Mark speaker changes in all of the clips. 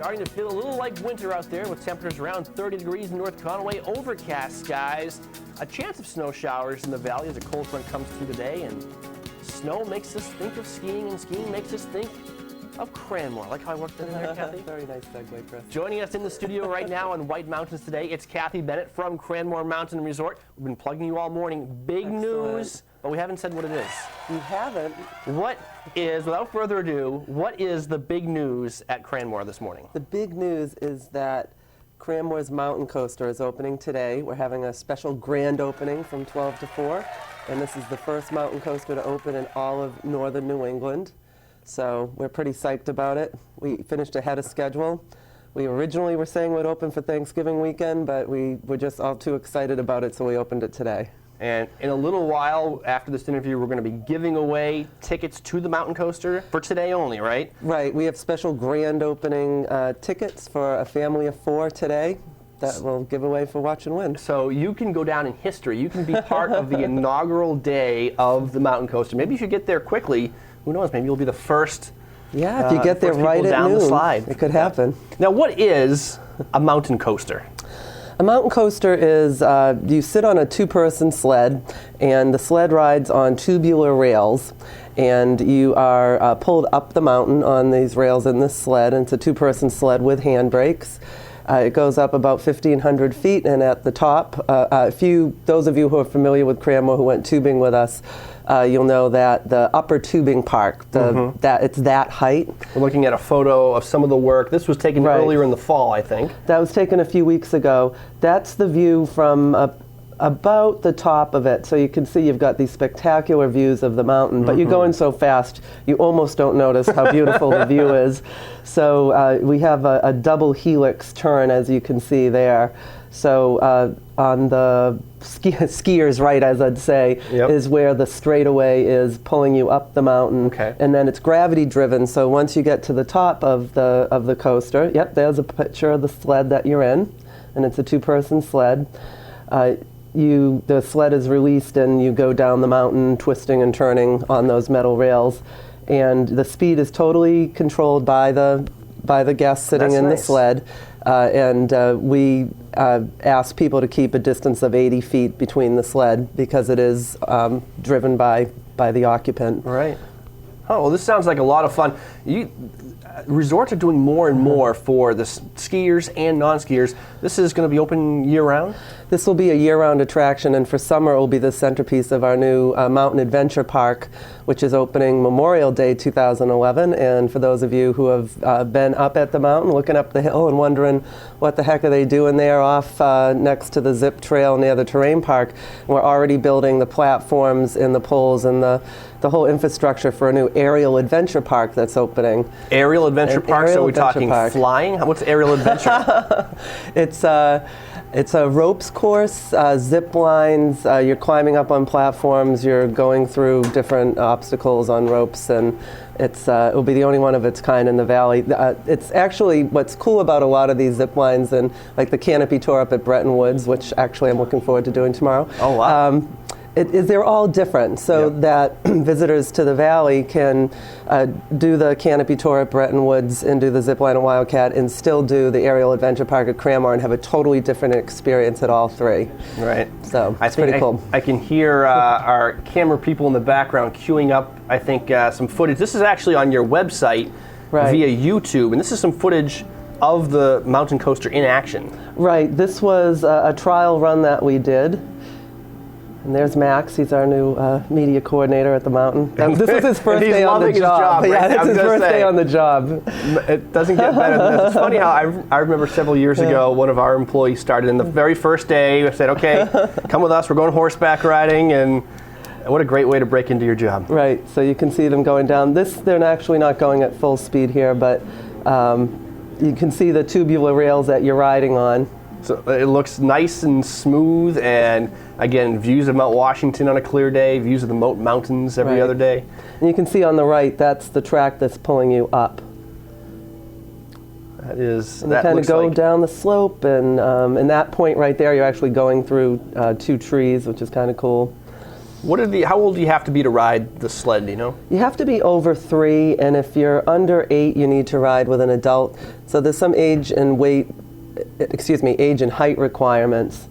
Speaker 1: Starting to feel a little like winter out there with temperatures around 30 degrees in North Conway, overcast skies, a chance of snow showers in the valley as a cold front comes through today, and snow makes us think of skiing, and skiing makes us think of Cranmore. Like how I worked in there, Kathy?
Speaker 2: Very nice segue, Chris.
Speaker 1: Joining us in the studio right now on White Mountains today, it's Kathy Bennett from Cranmore Mountain Resort. We've been plugging you all morning. Big news, but we haven't said what it is.
Speaker 2: You haven't?
Speaker 1: What is, without further ado, what is the big news at Cranmore this morning?
Speaker 2: The big news is that Cranmore's Mountain Coaster is opening today. We're having a special grand opening from 12 to 4, and this is the first mountain coaster to open in all of northern New England. So we're pretty psyched about it. We finished ahead of schedule. We originally were saying we'd open for Thanksgiving weekend, but we were just all too excited about it, so we opened it today.
Speaker 1: And in a little while after this interview, we're going to be giving away tickets to the mountain coaster for today only, right?
Speaker 2: Right. We have special grand opening tickets for a family of 4 today that we'll give away for Watch and Win.
Speaker 1: So you can go down in history. You can be part of the inaugural day of the mountain coaster. Maybe if you get there quickly, who knows, maybe you'll be the first.
Speaker 2: Yeah, if you get there right at
Speaker 1: down
Speaker 2: noon,
Speaker 1: the slide.
Speaker 2: it could happen.
Speaker 1: Now, what is a mountain coaster?
Speaker 2: A mountain coaster is, you sit on a 2-person sled, and the sled rides on tubular rails, and you are pulled up the mountain on these rails in this sled, and it's a 2-person sled with handbrakes. It goes up about 1,500 feet, and at the top, those of you who are familiar with Cranmore who went tubing with us, you'll know that the upper tubing park, it's that height.
Speaker 1: We're looking at a photo of some of the work. This was taken earlier in the fall, I think.
Speaker 2: That was taken a few weeks ago. That's the view from about the top of it. So you can see you've got these spectacular views of the mountain, but you're going so fast you almost don't notice how beautiful the view is. So we have a double helix turn, as you can see there. So on the skier's right, as I'd say, is where the straightaway is pulling you up the mountain.
Speaker 1: Okay.
Speaker 2: And then it's gravity driven, so once you get to the top of the coaster, there's a picture of the sled that you're in, and it's a 2-person sled. The sled is released and you go down the mountain, twisting and turning on those metal rails, and the speed is totally controlled by the guest sitting in the sled. We ask people to keep a distance of 80 feet between the sled because it is driven by the occupant.
Speaker 1: Right. Oh, well, this sounds like a lot of fun. Resorts are doing more and more for the skiers and non-skiers. This is going to be open year-round?
Speaker 2: This will be a year-round attraction, and for summer it will be the centerpiece of our new Mountain Adventure Park, which is opening Memorial Day 2011. And for those of you who have been up at the mountain, looking up the hill and wondering what the heck are they doing there off next to the zip trail near the terrain park, we're already building the platforms and the poles and the whole infrastructure for a new aerial adventure park that's opening.
Speaker 1: Aerial adventure park? So we're talking flying? What's aerial adventure?
Speaker 2: It's a ropes course, zip lines, you're climbing up on platforms, you're going through different obstacles on ropes, and it'll be the only one of its kind in the valley. It's actually, what's cool about a lot of these zip lines, and like the canopy tour up at Bretton Woods, which actually I'm looking forward to doing tomorrow.
Speaker 1: Oh, wow.
Speaker 2: They're all different, so that visitors to the valley can do the canopy tour at Bretton Woods and do the zip line at Wildcat and still do the aerial adventure park at Cranmore and have a totally different experience at all 3.
Speaker 1: Right.
Speaker 2: So it's pretty cool.
Speaker 1: I can hear our camera people in the background queuing up, I think, some footage. This is actually on your website via YouTube, and this is some footage of the mountain coaster in action.
Speaker 2: Right. This was a trial run that we did. And there's Max. He's our new media coordinator at the mountain. This was his first day on the job.
Speaker 1: Right?
Speaker 2: Yeah, it's his first day on the job.
Speaker 1: It doesn't get better than this. It's funny how I remember several years ago, one of our employees started, in the very first day, we said, okay, come with us, we're going horseback riding, and what a great way to break into your job.
Speaker 2: Right, so you can see them going down. They're actually not going at full speed here, but you can see the tubular rails that you're riding on.
Speaker 1: So it looks nice and smooth, and again, views of Mount Washington on a clear day, views of the Mountains every other day.
Speaker 2: And you can see on the right, that's the track that's pulling you up.
Speaker 1: That is.
Speaker 2: And you kind of go down the slope, and that point right there, you're actually going through 2 trees, which is kind of cool.
Speaker 1: How old do you have to be to ride the sled, do you know?
Speaker 2: You have to be over 3, and if you're under 8, you need to ride with an adult. So there's some age and height requirements.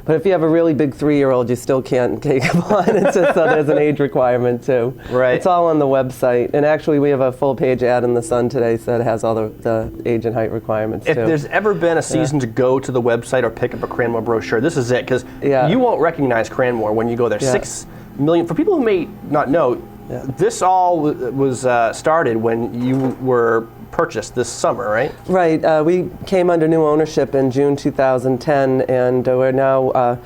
Speaker 2: But if you have a really big 3-year-old, you still can't take them on. It's just, so there's an age requirement too.
Speaker 1: Right.
Speaker 2: It's all on the website. And actually, we have a full-page ad in the Sun today that has all the age and height requirements
Speaker 1: If
Speaker 2: too.
Speaker 1: there's ever been a season to go to the website or pick up a Cranmore brochure, this is it, because you won't recognize Cranmore when you go there. 6 million. For people who may not know, this all was started when you were purchased this summer, right?
Speaker 2: Right. We came under new ownership in June 2010, and we're now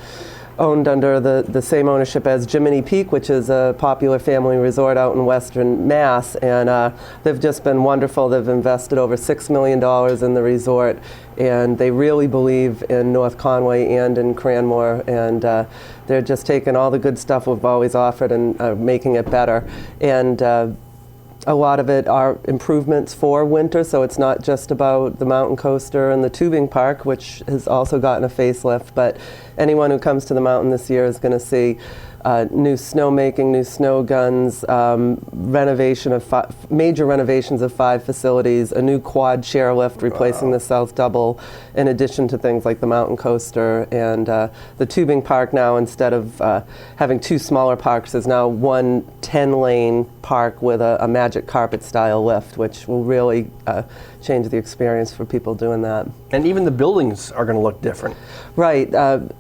Speaker 2: owned under the same ownership as Jiminy Peak, which is a popular family resort out in Western Mass, and they've just been wonderful. They've invested over $6 million in the resort, and they really believe in North Conway and in Cranmore, and they're just taking all the good stuff we've always offered and making it better. And a lot of it are improvements for winter, so it's not just about the mountain coaster and the tubing park, which has also gotten a facelift, but anyone who comes to the mountain this year is going to see new snowmaking, new snow guns, major renovations of 5 facilities, a new quad chairlift replacing the South Double, in addition to things like the mountain coaster. And the tubing park now, instead of having 2 smaller parks, is now one 10-lane park with a magic carpet style lift, which will really change the experience for people doing that.
Speaker 1: And even the buildings are going to look different.
Speaker 2: Right.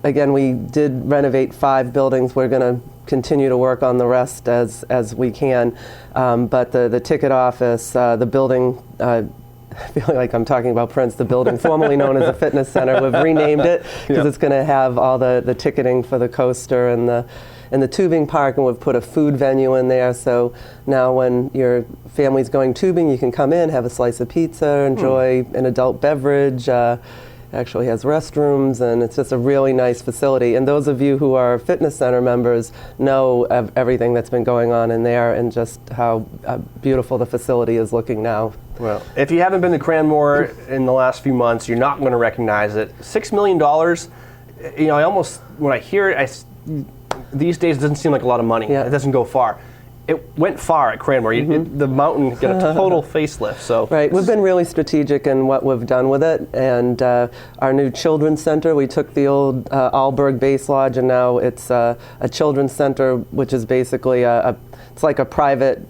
Speaker 2: Again, we did renovate 5 buildings. We're going to continue to work on the rest as we can. But the ticket office, the building, I feel like I'm talking about Prince, the building formerly known as the fitness center, we've renamed it because it's going to have all the ticketing for the coaster and the tubing park, and we've put a food venue in there. So now when your family's going tubing, you can come in, have a slice of pizza, enjoy an adult beverage. Actually has restrooms, and it's just a really nice facility. And those of you who are fitness center members know of everything that's been going on in there and just how beautiful the facility is looking now.
Speaker 1: Well, if you haven't been to Cranmore in the last few months, you're not going to recognize it. $6 million, you know, when I hear it, these days it doesn't seem like a lot of money. It doesn't go far. It went far at Cranmore. The mountain got a total facelift. So
Speaker 2: right, we've been really strategic in what we've done with it, and our new children's center. We took the old Alberg Base Lodge, and now it's a children's center, which is basically it's like a private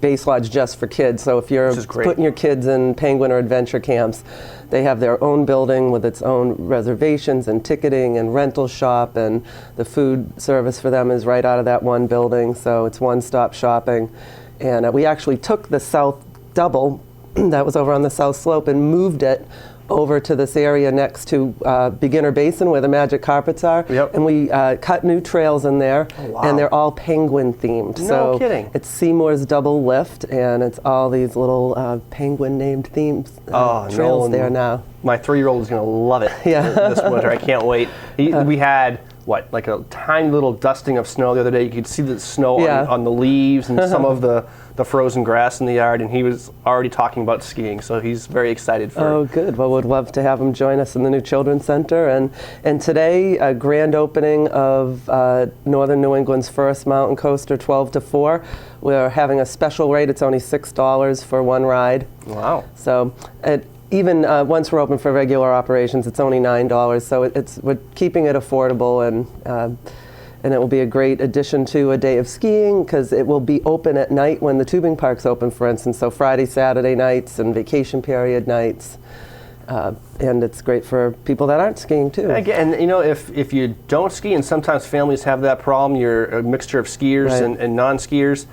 Speaker 2: base lodge just for kids. So if you're putting your kids in Penguin or Adventure camps, they have their own building with its own reservations and ticketing and rental shop, and the food service for them is right out of that one building. So it's one-stop shopping. And we actually took the South Double that was over on the South Slope and moved it over to this area next to Beginner Basin where the magic carpets are. And we cut new trails in there, and they're all penguin themed.
Speaker 1: No kidding.
Speaker 2: It's Seymour's Double Lift, and it's all these little penguin named themes trails there now.
Speaker 1: My 3-year-old is going to love it this winter. I can't wait. We had like a tiny little dusting of snow the other day. You could see the snow on the leaves and some of the frozen grass in the yard, and he was already talking about skiing, so he's very excited for
Speaker 2: Oh, good. Well, we'd love to have him join us in the new Children's Center. And today, a grand opening of Northern New England's first mountain coaster, 12 to 4. We're having a special rate. It's only $6 for one ride.
Speaker 1: Wow.
Speaker 2: So even once we're open for regular operations, it's only $9. So we're keeping it affordable, and it will be a great addition to a day of skiing because it will be open at night when the tubing park's open, for instance. So Friday, Saturday nights and vacation period nights. And it's great for people that aren't skiing too.
Speaker 1: And you know, if you don't ski, and sometimes families have that problem, you're a mixture of skiers and non-skiers.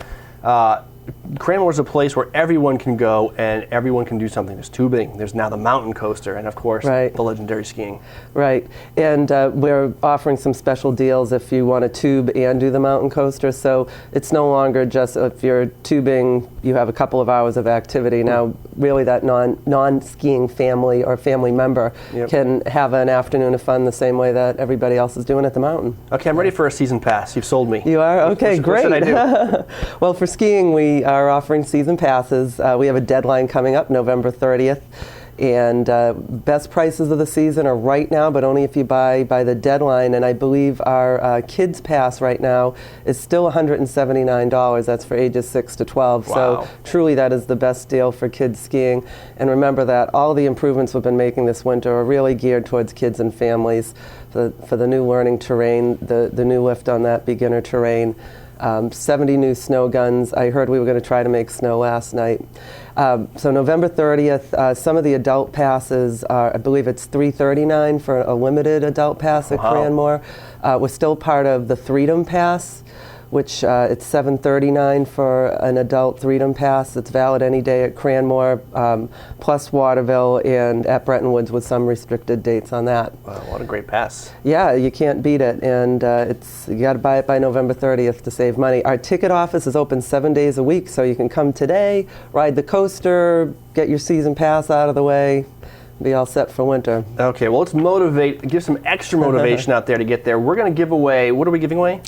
Speaker 1: Cranmore is a place where everyone can go and everyone can do something. There's tubing, there's now the mountain coaster, and of course the legendary skiing.
Speaker 2: Right, and we're offering some special deals if you want to tube and do the mountain coaster. So it's no longer just if you're tubing, you have a couple of hours of activity. Now really that non-skiing family or family member can have an afternoon of fun the same way that everybody else is doing at the mountain.
Speaker 1: Okay, I'm ready for a season pass. You've sold me.
Speaker 2: You are? Okay, great.
Speaker 1: What should I do?
Speaker 2: Well, for skiing, we are offering season passes. We have a deadline coming up, November 30th. And best prices of the season are right now, but only if you buy by the deadline. And I believe our kids pass right now is still $179. That's for ages 6 to 12.
Speaker 1: Wow.
Speaker 2: So truly that is the best deal for kids skiing. And remember that all the improvements we've been making this winter are really geared towards kids and families for the new learning terrain, the new lift on that beginner terrain. 70 new snow guns. I heard we were going to try to make snow last night. So November 30th, some of the adult passes are, I believe it's $339 for a limited adult pass at Cranmore. We're still part of the Freedom Pass, which it's $739 for an adult Freedom Pass. It's valid any day at Cranmore, plus Waterville and at Bretton Woods with some restricted dates on that.
Speaker 1: Wow, what a great pass.
Speaker 2: Yeah, you can't beat it, and you got to buy it by November 30th to save money. Our ticket office is open 7 days a week, so you can come today, ride the coaster, get your season pass out of the way, be all set for winter.
Speaker 1: Okay, well, let's give some extra motivation out there to get there. We're going to give away, what are we giving away?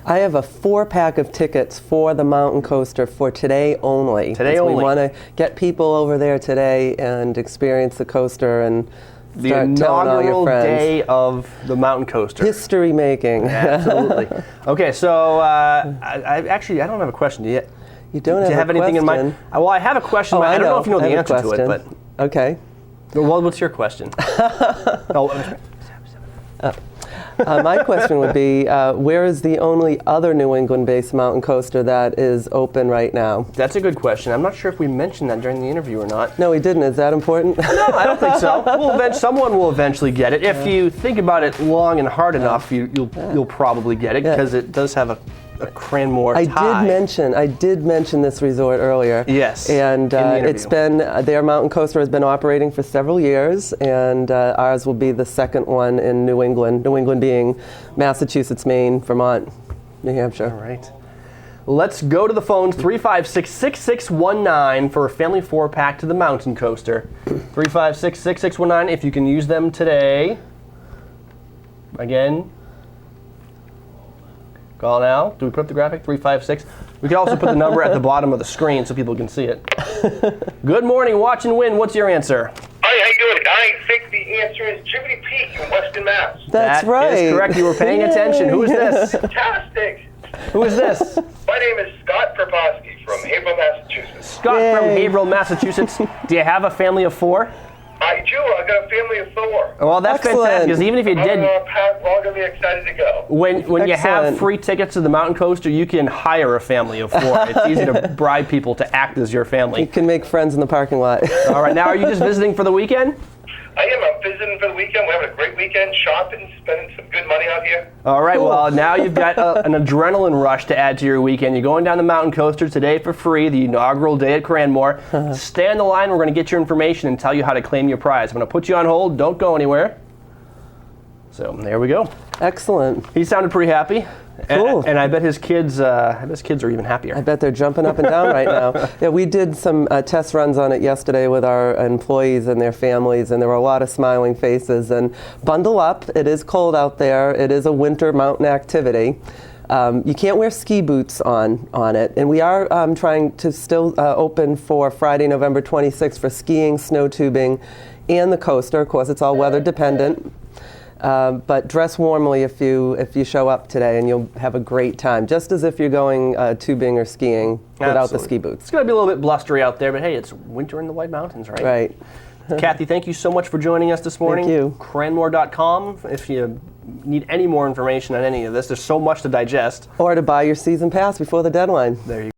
Speaker 2: I have a 4-pack of tickets for the mountain coaster for today only.
Speaker 1: Today only.
Speaker 2: We want to get people over there today and experience the coaster and
Speaker 1: the
Speaker 2: start telling all your
Speaker 1: inaugural
Speaker 2: friends.
Speaker 1: day of the mountain coaster.
Speaker 2: History making.
Speaker 1: Absolutely. Okay, so I don't have a question yet.
Speaker 2: You don't
Speaker 1: Do you have anything in mind? Well, I have a question. I don't know if you know the answer to it, but
Speaker 2: okay.
Speaker 1: Well, what's your question?
Speaker 2: My question would be, where is the only other New England-based mountain coaster that is open right now?
Speaker 1: That's a good question. I'm not sure if we mentioned that during the interview or not.
Speaker 2: No, we didn't. Is that important?
Speaker 1: No, I don't think so. Someone will eventually get it. If you think about it long and hard enough, you'll probably get it because it does have a Cranmore tie.
Speaker 2: I did mention this resort earlier.
Speaker 1: Yes.
Speaker 2: And it's been, their mountain coaster has been operating for several years, and ours will be the second one in New England. New England being Massachusetts, Maine, Vermont, New Hampshire.
Speaker 1: All right. Let's go to the phones, 356-6619 for a family 4-pack to the mountain coaster. 356-6619 if you can use them today. Again. Call now. Do we put up the graphic? 356. We can also put the number at the bottom of the screen so people can see it. Good morning, Watch and Win. What's your answer?
Speaker 3: Hi, how you doing? I think the answer is Jiminy Peak in Weston, Mass.
Speaker 2: That's right.
Speaker 1: That is correct. You were paying attention. Who is this?
Speaker 3: Fantastic.
Speaker 1: Who is this?
Speaker 3: My name is Scott Perposky from Haverhill, Massachusetts.
Speaker 1: Scott from Haverhill, Massachusetts. Do you have a family of 4?
Speaker 3: I do. I got a family of 4.
Speaker 1: Well, that's fantastic, because even if you did,
Speaker 3: We're all going to be excited to go.
Speaker 1: when you have
Speaker 2: Excellent.
Speaker 1: free tickets to the mountain coaster, you can hire a family of 4. It's easy to bribe people to act as your
Speaker 2: You
Speaker 1: family.
Speaker 2: can make friends in the parking lot.
Speaker 1: All right, now are you just visiting for the weekend?
Speaker 3: I am. I'm visiting for the weekend. We're having a great weekend, shopping, spending some good money out here.
Speaker 1: All right,
Speaker 2: Cool.
Speaker 1: well, now you've got an adrenaline rush to add to your weekend. You're going down the mountain coaster today for free, the inaugural day at Cranmore. Stay on the line. We're going to get your information and tell you how to claim your prize. I'm going to put you on hold. Don't go anywhere. So there we go.
Speaker 2: Excellent.
Speaker 1: He sounded pretty happy.
Speaker 2: Cool.
Speaker 1: And I bet his kids are even happier.
Speaker 2: I bet they're jumping up and down right now. Yeah, we did some test runs on it yesterday with our employees and their families, and there were a lot of smiling faces. And bundle up. It is cold out there. It is a winter mountain activity. You can't wear ski boots on it. And we are trying to still open for Friday, November 26th for skiing, snow tubing, and the coaster. Of course, it's all weather dependent. But dress warmly if you show up today, and you'll have a great time, just as if you're going tubing or skiing without the ski boots.
Speaker 1: It's going to be a little bit blustery out there, but hey, it's winter in the White Mountains, right?
Speaker 2: Right.
Speaker 1: Kathy, thank you so much for joining us this morning.
Speaker 2: Thank you.
Speaker 1: Cranmore.com if you need any more information on any of this. There's so much to digest.
Speaker 2: Or to buy your season pass before the deadline.
Speaker 1: There you go.